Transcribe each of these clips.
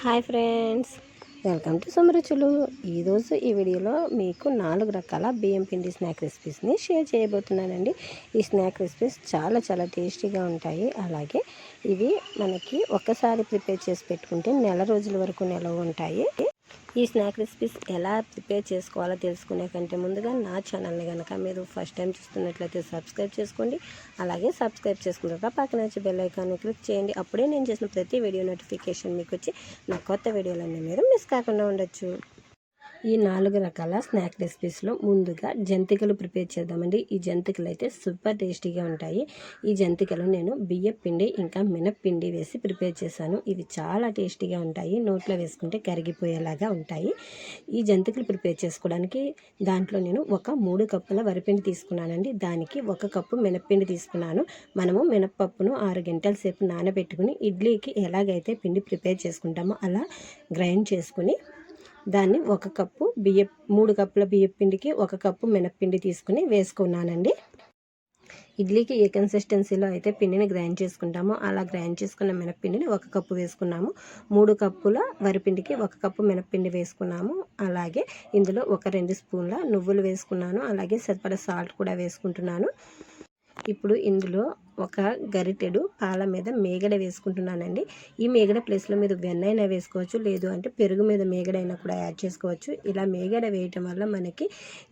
Hi friends, welcome to Suma రుచులు. ఈరోజు ఈ వీడియోలో మీకు 4 రకాల బియ్యం పిండి స్నాక్ రెసిపీస్ని షేర్ చేయబోతున్నానండి. ఈ స్నాక్ రెసిపీస్ చాలా టేస్టీగా ఉంటాయి. అలాగే ఇవి మనకి ఒక్కసారి ప్రిపేర్ చేసి పెట్టుకుంటే నెల రోజుల వరకు నిలవ ఉంటాయి. ఈ స్నాక్ రెసిపీస్ ఎలా ప్రిపేర్ చేసుకోవాలో తెలుసుకునే కంటే ముందుగా నా ఛానల్ని కనుక మీరు ఫస్ట్ టైం చూస్తున్నట్లయితే సబ్స్క్రైబ్ చేసుకోండి. అలాగే సబ్స్క్రైబ్ చేసుకున్న తర్వాత పక్కన వచ్చి బెల్ ఐకాన్ని క్లిక్ చేయండి. అప్పుడే నేను చేసిన ప్రతి వీడియో నోటిఫికేషన్ మీకు వచ్చి నా కొత్త వీడియోలన్నీ మీరు మిస్ కాకుండా ఉండొచ్చు. ఈ 4 రకాల స్నాక్ రెసిపీస్లో ముందుగా జంతికలు ప్రిపేర్ చేద్దామండి. ఈ జంతికలు అయితే సూపర్ టేస్టీగా ఉంటాయి. ఈ జంతికలు నేను బియ్యం పిండి ఇంకా మినప్పిండి వేసి ప్రిపేర్ చేశాను. ఇవి చాలా టేస్టీగా ఉంటాయి. నోట్లో వేసుకుంటే కరిగిపోయేలాగా ఉంటాయి. ఈ జంతికలు ప్రిపేర్ చేసుకోవడానికి దాంట్లో నేను ఒక 3 కప్పుల వరిపిండి తీసుకున్నానండి. దానికి 1 కప్పు మినప్పిండి తీసుకున్నాను. మనము మినప్పప్పును 6 గంటల సేపు నానబెట్టుకుని ఇడ్లీకి ఎలాగైతే పిండి ప్రిపేర్ చేసుకుంటామో అలా గ్రైండ్ చేసుకుని దాన్ని 1 కప్పు 3 కప్పుల బియ్యం పిండికి 1 కప్పు మినప్పిండి తీసుకుని వేసుకున్నానండి. ఇడ్లీకి ఏ కన్సిస్టెన్సీలో అయితే పిండిని గ్రైండ్ చేసుకుంటామో అలా గ్రైండ్ చేసుకున్న మినప్పిండిని 1 కప్పు వేసుకున్నాము. 3 కప్పుల వరిపిండికి 1 కప్పు మినప్పిండి వేసుకున్నాము. అలాగే ఇందులో ఒక 2 స్పూన్ల నువ్వులు వేసుకున్నాను. అలాగే సరిపడా సాల్ట్ కూడా వేసుకుంటున్నాను. ఇప్పుడు ఇందులో ఒక గరిటెడు పాల మీద మేగడ వేసుకుంటున్నానండి. ఈ మేగడ ప్లేస్లో మీరు వెన్న అయినా వేసుకోవచ్చు, లేదు అంటే పెరుగు మీద మేగడైనా కూడా యాడ్ చేసుకోవచ్చు. ఇలా మేగడ వేయటం వల్ల మనకి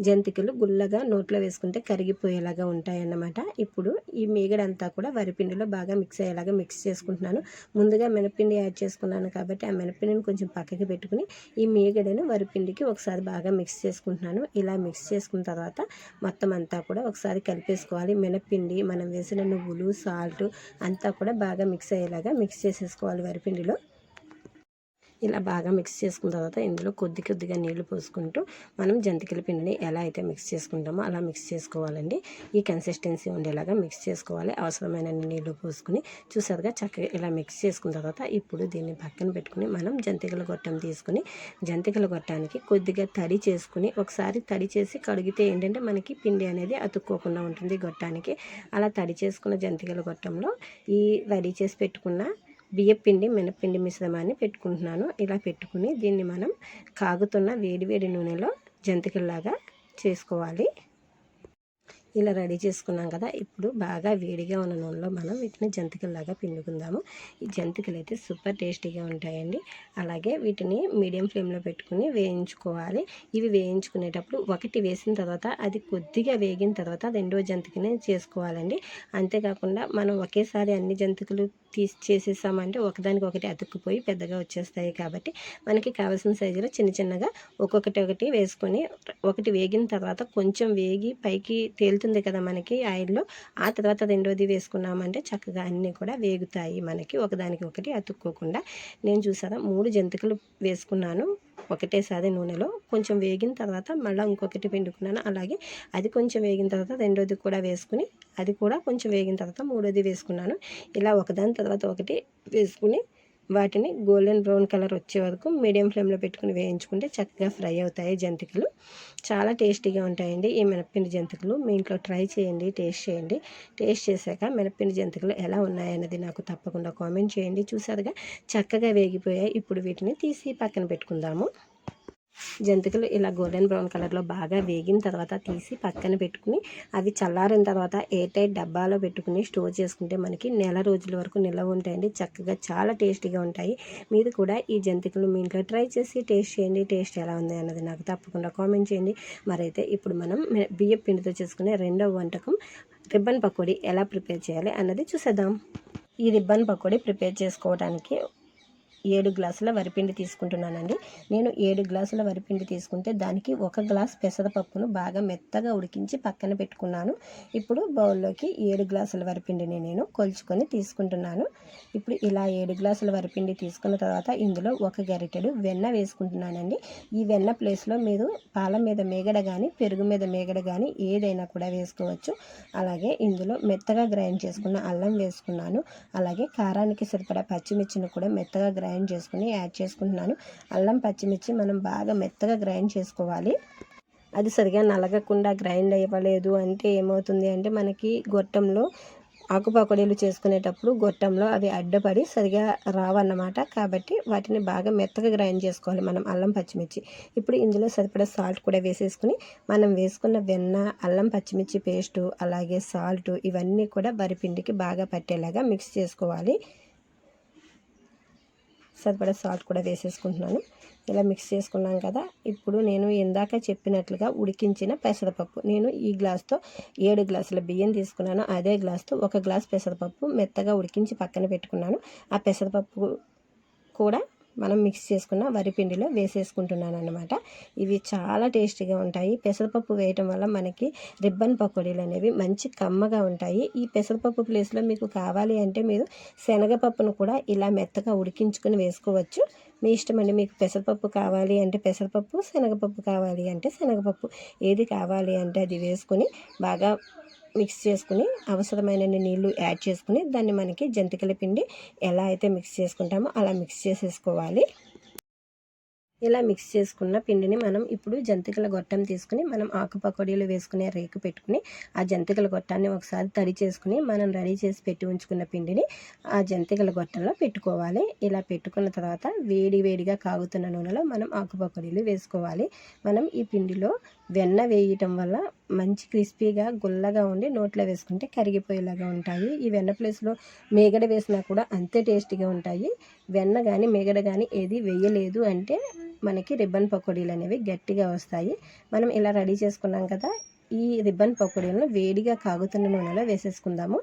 జంతికలు గుల్లగా నోట్లో వేసుకుంటే కరిగిపోయేలాగా ఉంటాయన్నమాట. ఇప్పుడు ఈ మేగడ అంతా కూడా వరిపిండిలో బాగా మిక్స్ అయ్యేలాగా మిక్స్ చేసుకుంటున్నాను. ముందుగా మినపిండి యాడ్ చేసుకున్నాను కాబట్టి ఆ మినపిండిని కొంచెం పక్కకి పెట్టుకుని ఈ మేగడను వరిపిండికి ఒకసారి బాగా మిక్స్ చేసుకుంటున్నాను. ఇలా మిక్స్ చేసుకున్న తర్వాత మొత్తం అంతా కూడా ఒకసారి కలిపేసుకోవాలి. మినపిండి, మనం వేసిన నువ్వులు, సాల్ట్ అంతా కూడా బాగా మిక్స్ అయ్యేలాగా మిక్స్ చేసేసుకోవాలి వరిపిండిలో. ఇలా బాగా మిక్స్ చేసుకున్న తర్వాత ఇందులో కొద్దిగా నీళ్లు పోసుకుంటూ మనం జంతికల పిండిని ఎలా అయితే మిక్స్ చేసుకుంటామో అలా మిక్స్ చేసుకోవాలండి. ఈ కన్సిస్టెన్సీ ఉండేలాగా మిక్స్ చేసుకోవాలి. అవసరమైన నీళ్లు పోసుకుని చూసారుగా చక్కగా ఇలా మిక్స్ చేసుకున్న తర్వాత ఇప్పుడు దీన్ని పక్కన పెట్టుకుని మనం జంతికల గొట్టం తీసుకుని జంతికల గొట్టానికి కొద్దిగా తడి చేసుకుని ఒకసారి తడి చేసి కడిగితే ఏంటంటే మనకి పిండి అనేది అతుక్కోకుండా ఉంటుంది గొట్టానికి. అలా తడి చేసుకున్న జంతికల గొట్టంలో ఈ రెడీ చేసి పెట్టుకున్న బియ్యపిండి మినపిండి మిశ్రమాన్ని పెట్టుకుంటున్నాను. ఇలా పెట్టుకుని దీన్ని మనం కాగుతున్న వేడి నూనెలో జంతికల్లాగా చేసుకోవాలి. ఇలా రెడీ చేసుకున్నాం కదా, ఇప్పుడు బాగా వేడిగా ఉన్న నూనెలో మనం వీటిని జంతికల్లాగా పిండుకుందాము. ఈ జంతికలు అయితే సూపర్ టేస్టీగా ఉంటాయండి. అలాగే వీటిని మీడియం ఫ్లేమ్లో పెట్టుకుని వేయించుకోవాలి. ఇవి వేయించుకునేటప్పుడు ఒకటి వేసిన తర్వాత అది కొద్దిగా వేగిన తర్వాత రెండో జంతికని చేసుకోవాలండి. అంతేకాకుండా మనం ఒకేసారి అన్ని జంతికలు చేసేసామంటే ఒకదానికొకటి అతుక్కుపోయి పెద్దగా వచ్చేస్తాయి. కాబట్టి మనకి కావాల్సిన సైజులో చిన్నగా ఒక్కొక్కటి వేసుకొని ఒకటి వేగిన తర్వాత కొంచెం వేగి పైకి తేలుతుంది కదా మనకి ఆయిల్లో, ఆ తర్వాత రెండోది వేసుకున్నామంటే చక్కగా అన్నీ కూడా వేగుతాయి మనకి ఒకదానికొకటి అతుక్కోకుండా. నేను చూసారా 3 జంతికలు వేసుకున్నాను ఒకటేసారి నూనెలో. కొంచెం వేగిన తర్వాత మళ్ళీ ఇంకొకటి పిండుకున్నాను. అలాగే అది కొంచెం వేగిన తర్వాత రెండోది కూడా వేసుకుని అది కూడా కొంచెం వేగిన తర్వాత మూడోది వేసుకున్నాను. ఇలా ఒకదాని తర్వాత ఒకటి వేసుకుని వాటిని గోల్డెన్ బ్రౌన్ కలర్ వచ్చే వరకు మీడియం ఫ్లేమ్లో పెట్టుకుని వేయించుకుంటే చక్కగా ఫ్రై అవుతాయి జంతికలు. చాలా టేస్టీగా ఉంటాయండి ఈ మినప్పిండి జంతికలు. మీ ఇంట్లో ట్రై చేయండి, టేస్ట్ చేయండి. టేస్ట్ చేశాక మినప్పిండి జంతికలు ఎలా ఉన్నాయన్నది నాకు తప్పకుండా కామెంట్ చేయండి. చూసారుగా చక్కగా వేగిపోయాయి. ఇప్పుడు వీటిని తీసి పక్కన పెట్టుకుందాము. జంతికలు ఇలా గోల్డెన్ బ్రౌన్ కలర్లో బాగా వేగిన తర్వాత తీసి పక్కన పెట్టుకుని అవి చల్లారిన తర్వాత ఎయిర్ టైట్ డబ్బాలో పెట్టుకుని స్టోర్ చేసుకుంటే మనకి నెల రోజుల వరకు నిల్వ ఉంటాయండి. చక్కగా చాలా టేస్టీగా ఉంటాయి. మీరు కూడా ఈ జంతికలు మీ ఇంట్లో ట్రై చేసి టేస్ట్ చేయండి. టేస్ట్ ఎలా ఉంది అన్నది నాకు తప్పకుండా కామెంట్ చేయండి. మరైతే ఇప్పుడు మనం బియ్యం పిండితో చేసుకునే రెండవ వంటకం రిబ్బన్ పకోడీ ఎలా ప్రిపేర్ చేయాలి అన్నది చూసేద్దాం. ఈ రిబ్బన్ పకోడీ ప్రిపేర్ చేసుకోవడానికి 7 గ్లాసుల వరిపిండి తీసుకుంటున్నానండి. నేను 7 గ్లాసుల వరిపిండి తీసుకుంటే దానికి 1 గ్లాస్ పెసరపప్పును బాగా మెత్తగా ఉడికించి పక్కన పెట్టుకున్నాను. ఇప్పుడు బౌల్లోకి 7 గ్లాసుల వరిపిండిని నేను కొలుచుకొని తీసుకుంటున్నాను. ఇప్పుడు ఇలా 7 గ్లాసుల వరిపిండి తీసుకున్న తర్వాత ఇందులో 1 గరిటెడు వెన్న వేసుకుంటున్నానండి. ఈ వెన్న ప్లేస్లో మీరు పాల మీద మేగడ కానీ పెరుగు మీద మేగడ కానీ ఏదైనా కూడా వేసుకోవచ్చు. అలాగే ఇందులో మెత్తగా గ్రైండ్ చేసుకున్న అల్లం వేసుకున్నాను. అలాగే కారానికి సరిపడా పచ్చిమిర్చిని కూడా మెత్తగా గ్రైండ్ చేసుకుని యాడ్ చేసుకుంటున్నాను. అల్లం పచ్చిమిర్చి మనం బాగా మెత్తగా గ్రైండ్ చేసుకోవాలి. అది సరిగా నలగకుండా గ్రైండ్ అవ్వలేదు అంటే ఏమవుతుంది అంటే మనకి గొట్టంలో ఆకు పకోడీలు చేసుకునేటప్పుడు గొట్టంలో అవి అడ్డపడి సరిగా రావన్నమాట. కాబట్టి వాటిని బాగా మెత్తగా గ్రైండ్ చేసుకోవాలి మనం అల్లం పచ్చిమిర్చి. ఇప్పుడు ఇందులో సరిపడా సాల్ట్ కూడా వేసేసుకుని మనం వేసుకున్న వెన్న, అల్లం పచ్చిమిర్చి పేస్టు, అలాగే సాల్ట్ ఇవన్నీ కూడా వరిపిండికి బాగా పట్టేలాగా మిక్స్ చేసుకోవాలి. సరిపడా సాల్ట్ కూడా వేసేసుకుంటున్నాను. ఇలా మిక్స్ చేసుకున్నాం కదా. ఇప్పుడు నేను ఇందాక చెప్పినట్లుగా ఉడికించిన పెసరపప్పు, నేను ఈ గ్లాస్తో 7 గ్లాసుల బియ్యం తీసుకున్నాను. అదే గ్లాస్తో 1 గ్లాస్ పెసరపప్పు మెత్తగా ఉడికించి పక్కన పెట్టుకున్నాను. ఆ పెసరపప్పు కూడా మనం మిక్స్ చేసుకున్న వరిపిండిలో వేసేసుకుంటున్నాను అన్నమాట. ఇవి చాలా టేస్టీగా ఉంటాయి. పెసరపప్పు వేయటం వల్ల మనకి రిబ్బన్ పకోడీలు అనేవి మంచి కమ్మగా ఉంటాయి. ఈ పెసరపప్పు ప్లేస్లో మీకు కావాలి అంటే మీరు శనగపప్పును కూడా ఇలా మెత్తగా ఉడికించుకొని వేసుకోవచ్చు. మీ ఇష్టం అండి. మీకు పెసరపప్పు కావాలి అంటే పెసరపప్పు, శనగపప్పు కావాలి అంటే శనగపప్పు, ఏది కావాలి అంటే అది వేసుకొని బాగా మిక్స్ చేసుకుని అవసరమైన నీళ్ళు యాడ్ చేసుకుని దాన్ని మనకి జంతికల పిండి ఎలా అయితే మిక్స్ చేసుకుంటామో అలా మిక్స్ చేసేసుకోవాలి. ఇలా మిక్స్ చేసుకున్న పిండిని మనం ఇప్పుడు జంతికల గొట్టం తీసుకుని మనం ఆకు పకోడీలు వేసుకునే రేకు పెట్టుకుని ఆ జంతికల గొట్టాన్ని ఒకసారి తడి చేసుకుని మనం రెడీ చేసి పెట్టి ఉంచుకున్న పిండిని ఆ జంతికల గొట్టంలో పెట్టుకోవాలి. ఇలా పెట్టుకున్న తర్వాత వేడిగా కాగుతున్న నూనెలో మనం ఆకు పకోడీలు వేసుకోవాలి. మనం ఈ పిండిలో వెన్న వేయటం వల్ల మంచి క్రిస్పీగా గుల్లగా ఉండి నోట్లో వేసుకుంటే కరిగిపోయేలాగా ఉంటాయి. ఈ వెన్న ప్లేస్లో మేగడ వేసినా కూడా అంతే టేస్టీగా ఉంటాయి. వెన్న కానీ మేగడ కానీ ఏది వేయలేదు అంటే మనకి రిబ్బన్ పకోడీలు అనేవి గట్టిగా వస్తాయి. మనం ఇలా రెడీ చేసుకున్నాం కదా. ఈ రిబ్బన్ పకోడీలను వేడిగా కాగుతున్న నూనెలో వేసేసుకుందాము.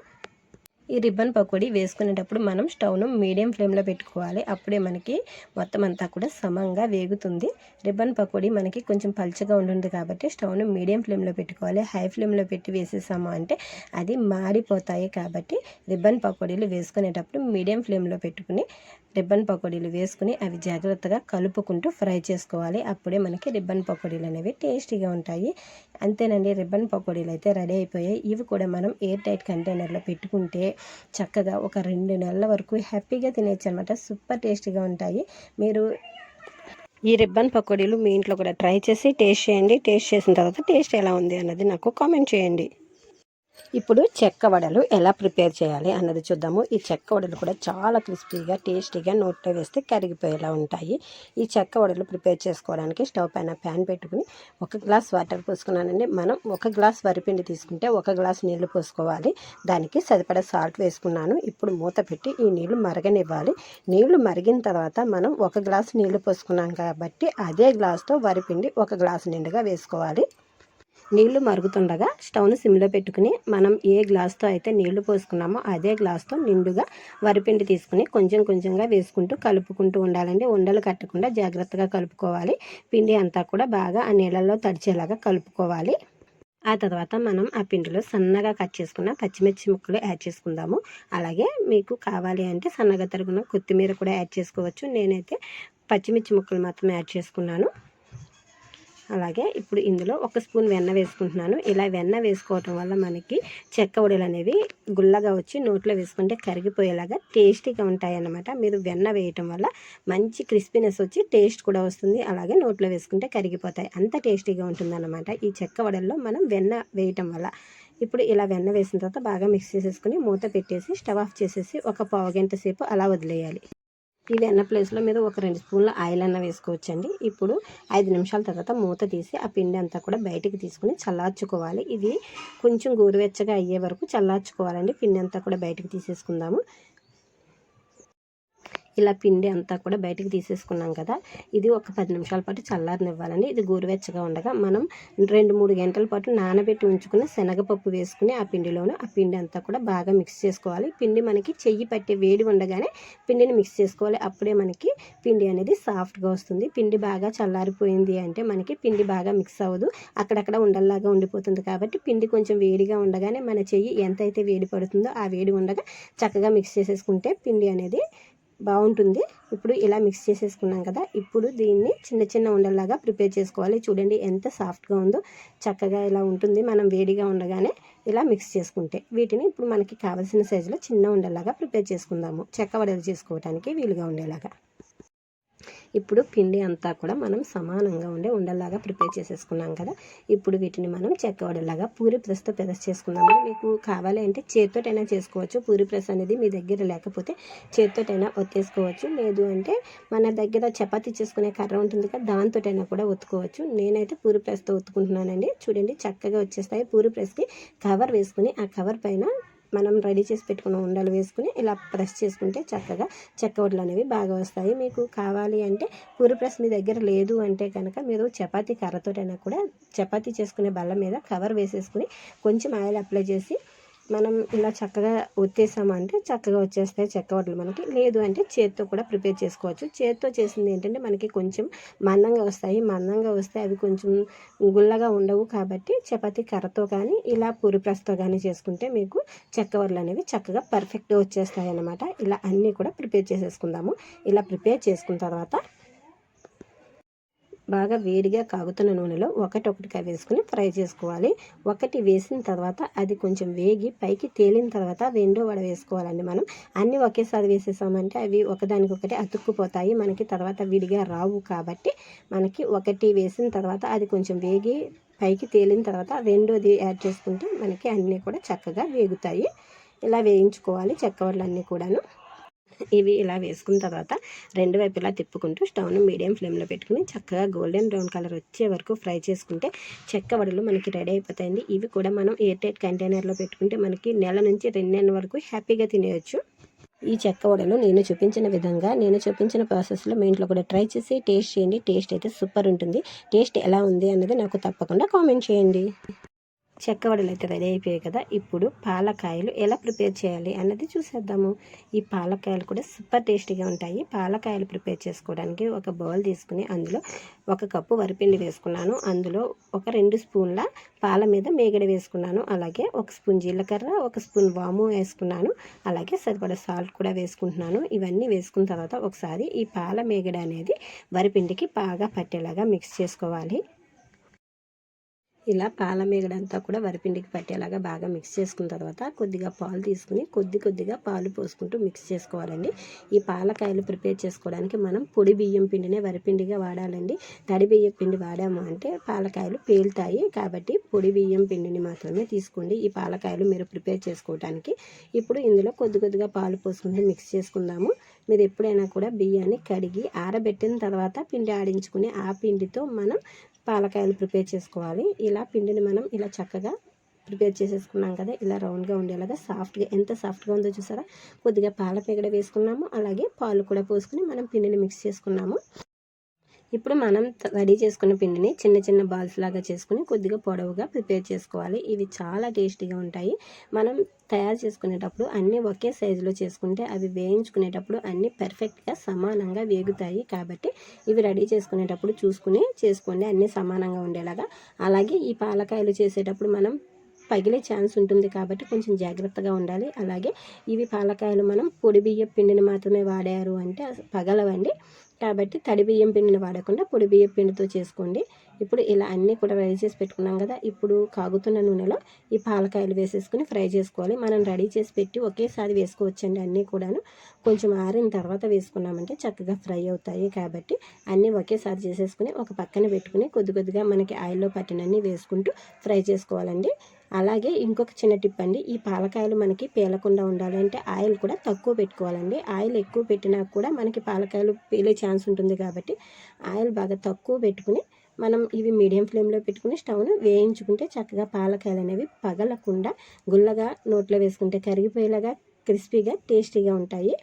ఈ రిబ్బన్ పకోడీ వేసుకునేటప్పుడు మనం స్టవ్ను మీడియం ఫ్లేమ్లో పెట్టుకోవాలి. అప్పుడే మనకి మొత్తం అంతా కూడా సమంగా వేగుతుంది. రిబ్బన్ పకోడీ మనకి కొంచెం పల్చగా ఉంటుంది కాబట్టి స్టవ్ను మీడియం ఫ్లేమ్లో పెట్టుకోవాలి. హై ఫ్లేమ్లో పెట్టి వేసేసాము అంటే అది మాడిపోతాయి. కాబట్టి రిబ్బన్ పకోడీలు వేసుకునేటప్పుడు మీడియం ఫ్లేమ్లో పెట్టుకుని రిబ్బన్ పకోడీలు వేసుకుని అవి జాగ్రత్తగా కలుపుకుంటూ ఫ్రై చేసుకోవాలి. అప్పుడే మనకి రిబ్బన్ పకోడీలు అనేవి టేస్టీగా ఉంటాయి. అంతేనండి, రిబ్బన్ పకోడీలు అయితే రెడీ అయిపోయాయి. ఇవి కూడా మనం ఎయిర్ టైట్ కంటైనర్లో పెట్టుకుంటే చక్కగా ఒక 2 నెలల వరకు హ్యాపీగా తినేయచ్చు అనమాట. సూపర్ టేస్టీగా ఉంటాయి. మీరు ఈ రిబ్బన్ పకోడీలు మీ ఇంట్లో కూడా ట్రై చేసి టేస్ట్ చేయండి. టేస్ట్ చేసిన తర్వాత టేస్ట్ ఎలా ఉంది అన్నది నాకు కామెంట్ చేయండి. ఇప్పుడు చెక్క వడలు ఎలా ప్రిపేర్ చేయాలి అన్నది చూద్దాము. ఈ చెక్క వడలు కూడా చాలా క్రిస్పీగా టేస్టీగా నోట్లో వేస్తే కరిగిపోయేలా ఉంటాయి. ఈ చెక్క వడలు ప్రిపేర్ చేసుకోవడానికి స్టవ్ పైన ప్యాన్ పెట్టుకుని 1 గ్లాస్ వాటర్ పోసుకున్నానండి. మనం 1 గ్లాస్ వరిపిండి తీసుకుంటే 1 గ్లాస్ నీళ్లు పోసుకోవాలి. దానికి సరిపడా సాల్ట్ వేసుకున్నాను. ఇప్పుడు మూత పెట్టి ఈ నీళ్లు మరగనివ్వాలి. నీళ్లు మరిగిన తర్వాత మనం 1 గ్లాస్ నీళ్లు పోసుకున్నాం కాబట్టి అదే గ్లాస్తో వరిపిండి 1 గ్లాస్ నిండుగా వేసుకోవాలి. నీళ్లు మరుగుతుండగా స్టవ్ను సిమ్లో పెట్టుకుని మనం ఏ గ్లాస్తో అయితే నీళ్లు పోసుకున్నామో అదే గ్లాస్తో నిండుగా వరిపిండి తీసుకుని కొంచెంగా వేసుకుంటూ కలుపుకుంటూ ఉండాలండి. ఉండలు కట్టకుండా జాగ్రత్తగా కలుపుకోవాలి. పిండి అంతా కూడా బాగా ఆ నీళ్ళల్లో తడిచేలాగా కలుపుకోవాలి. ఆ తర్వాత మనం ఆ పిండిలో సన్నగా కట్ చేసుకున్న పచ్చిమిర్చి ముక్కలు యాడ్ చేసుకుందాము. అలాగే మీకు కావాలి అంటే సన్నగా తరుగున కొత్తిమీర కూడా యాడ్ చేసుకోవచ్చు. నేనైతే పచ్చిమిర్చి ముక్కలు మాత్రం యాడ్ చేసుకున్నాను. అలాగే ఇప్పుడు ఇందులో 1 స్పూన్ వెన్న వేసుకుంటున్నాను. ఇలా వెన్న వేసుకోవటం వల్ల మనకి చెక్క వడలు అనేవి గుల్లగా వచ్చి నోట్లో వేసుకుంటే కరిగిపోయేలాగా టేస్టీగా ఉంటాయన్నమాట. మీరు వెన్న వేయటం వల్ల మంచి క్రిస్పీనెస్ వచ్చి టేస్ట్ కూడా వస్తుంది. అలాగే నోట్లో వేసుకుంటే కరిగిపోతాయి. అంత టేస్టీగా ఉంటుందన్నమాట ఈ చెక్క వడల్లో మనం వెన్న వేయటం వల్ల. ఇప్పుడు ఇలా వెన్న వేసిన తర్వాత బాగా మిక్స్ చేసేసుకుని మూత పెట్టేసి స్టవ్ ఆఫ్ చేసేసి ఒక పావు గంట సేపు అలా వదిలేయాలి. ఈ వెన్న ప్లేస్లో మీరు ఒక 2 స్పూన్ల ఆయిల్ అన్న వేసుకోవచ్చండి. ఇప్పుడు 5 నిమిషాల తర్వాత మూత తీసి ఆ పిండి అంతా కూడా బయటికి తీసుకుని చల్లార్చుకోవాలి. ఇది కొంచెం గోరువెచ్చగా అయ్యే వరకు చల్లార్చుకోవాలండి. పిండి అంతా కూడా బయటికి తీసేసుకుందాము. ఇలా పిండి అంతా కూడా బయటికి తీసేసుకున్నాం కదా. ఇది ఒక 10 నిమిషాల పాటు చల్లారనివ్వాలండి. ఇది గోరువెచ్చగా ఉండగా మనం 2-3 గంటల పాటు నానబెట్టి ఉంచుకున్న శనగపప్పు వేసుకుని ఆ పిండిలోను ఆ పిండి అంతా కూడా బాగా మిక్స్ చేసుకోవాలి. పిండి మనకి చెయ్యి పట్టే వేడి ఉండగానే పిండిని మిక్స్ చేసుకోవాలి. అప్పుడే మనకి పిండి అనేది సాఫ్ట్గా వస్తుంది. పిండి బాగా చల్లారిపోయింది అంటే మనకి పిండి బాగా మిక్స్ అవ్వదు, అక్కడక్కడ ఉండల్లాగా ఉండిపోతుంది. కాబట్టి పిండి కొంచెం వేడిగా ఉండగానే మన చెయ్యి ఎంతైతే వేడి పడుతుందో ఆ వేడి ఉండగా చక్కగా మిక్స్ చేసేసుకుంటే పిండి అనేది బాగుంటుంది. ఇప్పుడు ఇలా మిక్స్ చేసేసుకున్నాం కదా. ఇప్పుడు దీన్ని చిన్న ఉండల్లాగా ప్రిపేర్ చేసుకోవాలి. చూడండి ఎంత సాఫ్ట్గా ఉందో. చక్కగా ఇలా ఉంటుంది మనం వేడిగా ఉండగానే ఇలా మిక్స్ చేసుకుంటే. వీటిని ఇప్పుడు మనకి కావాల్సిన సైజులో చిన్న ఉండల్లాగా ప్రిపేర్ చేసుకుందాము, చెక్క వడలు చేసుకోవడానికి వీలుగా ఉండేలాగా. ఇప్పుడు పిండి అంతా కూడా మనం సమానంగా ఉండే ఉండలాగా ప్రిపేర్ చేసేసుకున్నాం కదా. ఇప్పుడు వీటిని మనం చెక్క వడలాగా పూరి ప్రెస్తో ప్రెస్ చేసుకుందాము. మీకు కావాలి అంటే చేత్తోటైనా చేసుకోవచ్చు. పూరి ప్రెస్ అనేది మీ దగ్గర లేకపోతే చేత్తోటైనా ఒత్తేసుకోవచ్చు. లేదు అంటే మన దగ్గర చపాతీ చేసుకునే కర్ర ఉంటుంది కదా, దాంతోటైనా కూడా ఒత్తుకోవచ్చు. నేనైతే పూరి ప్రెస్తో ఒత్తుకుంటున్నానండి. చూడండి చక్కగా వచ్చేస్తాయి. పూరి ప్రెస్కి కవర్ వేసుకుని ఆ కవర్ పైన మనం రెడీ చేసి పెట్టుకున్న ఉండలు వేసుకుని ఇలా ప్రెస్ చేసుకుంటే చక్కగా చెక్క వడలు అనేవి బాగా వస్తాయి. మీకు కావాలి అంటే పూరి ప్రెస్ మీ దగ్గర లేదు అంటే కనుక మీరు చపాతీ కర్రతోటైనా కూడా చపాతీ చేసుకునే బల్ల మీద కవర్ వేసేసుకుని కొంచెం ఆయిల్ అప్లై చేసి మనం ఇలా చక్కగా ఒత్తేసామంటే చక్కగా వచ్చేస్తాయి చెక్క వడలు మనకి. లేదు అంటే చేత్తో కూడా ప్రిపేర్ చేసుకోవచ్చు. చేత్తో చేసింది ఏంటంటే మనకి కొంచెం మందంగా వస్తాయి. మందంగా వస్తే అవి కొంచెం గుల్లగా ఉండవు. కాబట్టి చపాతీ కర్రతో కానీ ఇలా పూరి ప్రెస్తో కానీ చేసుకుంటే మీకు చెక్క వడలు అనేవి చక్కగా పర్ఫెక్ట్గా వచ్చేస్తాయి అన్నమాట. ఇలా అన్నీ కూడా ప్రిపేర్ చేసేసుకుందాము. ఇలా ప్రిపేర్ చేసుకున్న తర్వాత బాగా వేడిగా కాగుతున్న నూనెలో ఒకటొకటిగా వేసుకుని ఫ్రై చేసుకోవాలి. ఒకటి వేసిన తర్వాత అది కొంచెం వేగి పైకి తేలిన తర్వాత రెండో వడ వేసుకోవాలండి. మనం అన్నీ ఒకేసారి వేసేసామంటే అవి ఒకదానికొకటి అతుక్కుపోతాయి, మనకి తర్వాత విడిగా రావు. కాబట్టి మనకి ఒకటి వేసిన తర్వాత అది కొంచెం వేగి పైకి తేలిన తర్వాత రెండోది యాడ్ చేసుకుంటే మనకి అన్నీ కూడా చక్కగా వేగుతాయి. ఇలా వేయించుకోవాలి చెక్క వడలన్నీ కూడాను. ఇవి ఇలా వేసుకున్న తర్వాత రెండు వైపులా తిప్పుకుంటూ స్టవ్ను మీడియం ఫ్లేమ్లో పెట్టుకుని చక్కగా గోల్డెన్ బ్రౌన్ కలర్ వచ్చే వరకు ఫ్రై చేసుకుంటే చెక్క వడలు మనకి రెడీ అయిపోతాయండి. ఇవి కూడా మనం ఎయిర్ టైట్ కంటైనర్లో పెట్టుకుంటే మనకి నెల నుంచి 2 నెలల వరకు హ్యాపీగా తినేయచ్చు. ఈ చెక్క వడలు నేను చూపించిన విధంగా నేను చూపించిన ప్రాసెస్లో మీ ఇంట్లో కూడా ట్రై చేసి టేస్ట్ చేయండి. టేస్ట్ అయితే సూపర్ ఉంటుంది. టేస్ట్ ఎలా ఉంది అన్నది నాకు తప్పకుండా కామెంట్ చేయండి. చెక్క వడలు అయితే రెడీ అయిపోయాయి కదా. ఇప్పుడు పాలకాయలు ఎలా ప్రిపేర్ చేయాలి అన్నది చూసేద్దాము. ఈ పాలకాయలు కూడా సూపర్ టేస్టీగా ఉంటాయి. పాలకాయలు ప్రిపేర్ చేసుకోవడానికి ఒక బౌల్ తీసుకుని అందులో 1 కప్పు వరిపిండి వేసుకున్నాను. అందులో ఒక 2 స్పూన్ల పాల మీద మేగడ వేసుకున్నాను. అలాగే 1 స్పూన్ జీలకర్ర, 1 స్పూన్ వాము వేసుకున్నాను. అలాగే సరిపడా సాల్ట్ కూడా వేసుకుంటున్నాను. ఇవన్నీ వేసుకున్న తర్వాత ఒకసారి ఈ పాల మేగడ అనేది వరిపిండికి బాగా పట్టేలాగా మిక్స్ చేసుకోవాలి. ఇలా పాల మేగడంతా కూడా వరిపిండికి పట్టేలాగా బాగా మిక్స్ చేసుకున్న తర్వాత కొద్దిగా పాలు తీసుకుని కొద్దిగా పాలు పోసుకుంటూ మిక్స్ చేసుకోవాలండి. ఈ పాలకాయలు ప్రిపేర్ చేసుకోవడానికి మనం పొడి బియ్యం పిండినే వరిపిండిగా వాడాలండి. తడి బియ్యం పిండి వాడాము అంటే పాలకాయలు పేలుతాయి. కాబట్టి పొడి బియ్యం పిండిని మాత్రమే తీసుకోండి ఈ పాలకాయలు మీరు ప్రిపేర్ చేసుకోవడానికి. ఇప్పుడు ఇందులో కొద్దిగా పాలు పోసుకుంటూ మిక్స్ చేసుకుందాము. మీరు ఎప్పుడైనా కూడా బియ్యాన్ని కడిగి ఆరబెట్టిన తర్వాత పిండి ఆడించుకుని ఆ పిండితో మనం పాలకాయలు ప్రిపేర్ చేసుకోవాలి. ఇలా పిండిని మనం ఇలా చక్కగా ప్రిపేర్ చేసేసుకున్నాం కదా. ఇలా రౌండ్గా ఉండేలాగా సాఫ్ట్గా, ఎంత సాఫ్ట్గా ఉందో చూసారా. కొద్దిగా పాల మేగడ వేసుకున్నాము. అలాగే పాలు కూడా పోసుకుని మనం పిండిని మిక్స్ చేసుకున్నాము. ఇప్పుడు మనం రెడీ చేసుకున్న పిండిని చిన్న బాల్స్ లాగా చేసుకుని కొద్దిగా పొడవుగా ప్రిపేర్ చేసుకోవాలి. ఇవి చాలా టేస్టీగా ఉంటాయి. మనం తయారు చేసుకునేటప్పుడు అన్నీ ఒకే సైజులో చేసుకుంటే అవి వేయించుకునేటప్పుడు అన్నీ పర్ఫెక్ట్గా సమానంగా వేగుతాయి. కాబట్టి ఇవి రెడీ చేసుకునేటప్పుడు చూసుకుని చేసుకోండి, అన్నీ సమానంగా ఉండేలాగా. అలాగే ఈ పాలకాయలు చేసేటప్పుడు మనం పగిలే ఛాన్స్ ఉంటుంది కాబట్టి కొంచెం జాగ్రత్తగా ఉండాలి. అలాగే ఇవి పాలకాయలు మనం పొడి బియ్యం పిండిని మాత్రమే వాడారు అంటే పగలవండి. కాబట్టి తడి బియ్యం పిండిని వాడకుండా పొడి బియ్యం పిండితో చేసుకోండి. ఇప్పుడు ఇలా అన్నీ కూడా రెడీ చేసి పెట్టుకున్నాం కదా. ఇప్పుడు కాగుతున్న నూనెలో ఈ పాలకాయలు వేసేసుకుని ఫ్రై చేసుకోవాలి. మనం రెడీ చేసి పెట్టి ఒకేసారి వేసుకోవచ్చండి అన్నీ కూడాను. కొంచెం ఆరిన తర్వాత వేసుకున్నామంటే చక్కగా ఫ్రై అవుతాయి. కాబట్టి అన్నీ ఒకేసారి చేసేసుకుని ఒక పక్కన పెట్టుకుని కొద్దిగా మనకి ఆయిల్లో పట్టినన్ని వేసుకుంటూ ఫ్రై చేసుకోవాలండి. అలాగే ఇంకొక చిన్న టిప్ అండి, ఈ పాలకాయలు మనకి పేలకుండా ఉండాలంటే ఆయిల్ కూడా తక్కువ పెట్టుకోవాలండి. ఆయిల్ ఎక్కువ పెట్టినా కూడా మనకి పాలకాయలు పేలే ఛాన్స్ ఉంటుంది. కాబట్టి ఆయిల్ బాగా తక్కువ పెట్టుకుని మనం ఇవి మీడియం ఫ్లేమ్లో పెట్టుకుని స్టవ్ను వేయించుకుంటే చక్కగా పాలకాయలు అనేవి పగలకుండా గుల్లగా నోట్లో వేసుకుంటే కరిగిపోయేలాగా క్రిస్పీగా టేస్టీగా ఉంటాయి.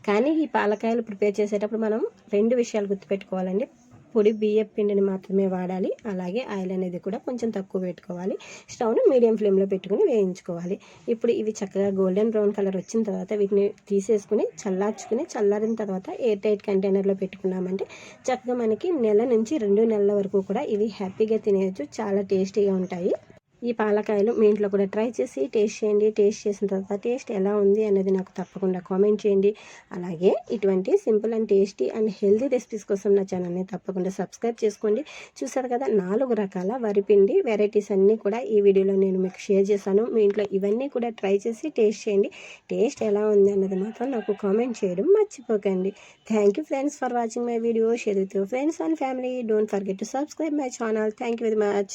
కానీ ఈ పాలకాయలు ప్రిపేర్ చేసేటప్పుడు మనం 2 విషయాలు గుర్తుపెట్టుకోవాలండి. పొడి బియ్యం పిండిని మాత్రమే వాడాలి. అలాగే ఆయిల్ అనేది కూడా కొంచెం తక్కువ పెట్టుకోవాలి. స్టవ్ను మీడియం ఫ్లేమ్లో పెట్టుకుని వేయించుకోవాలి. ఇప్పుడు ఇవి చక్కగా గోల్డెన్ బ్రౌన్ కలర్ వచ్చిన తర్వాత వీటిని తీసేసుకుని చల్లారిన తర్వాత ఎయిర్ టైట్ కంటైనర్లో పెట్టుకున్నామంటే చక్కగా మనకి నెల నుంచి 2 నెలల వరకు కూడా ఇవి హ్యాపీగా తినేయచ్చు. చాలా టేస్టీగా ఉంటాయి. ఈ పాలకాయలు మీ ఇంట్లో కూడా ట్రై చేసి టేస్ట్ చేయండి. టేస్ట్ చేసిన తర్వాత టేస్ట్ ఎలా ఉంది అనేది నాకు తప్పకుండా కామెంట్ చేయండి. అలాగే ఇటువంటి simple and tasty and healthy recipes కోసం నా ఛానల్ని తప్పకుండా సబ్స్క్రైబ్ చేసుకోండి. చూసారు కదా 4 రకాల వరిపిండి వెరైటీస్ అన్నీ కూడా ఈ వీడియోలో నేను మీకు షేర్ చేశాను. మీ ఇంట్లో ఇవన్నీ కూడా ట్రై చేసి టేస్ట్ చేయండి. టేస్ట్ ఎలా ఉంది అన్నది మాత్రం నాకు కామెంట్ చేయడం మర్చిపోకండి. Thank you friends for watching my video. Share with your friends and family. Don't forget to subscribe my channel. Thank you very much.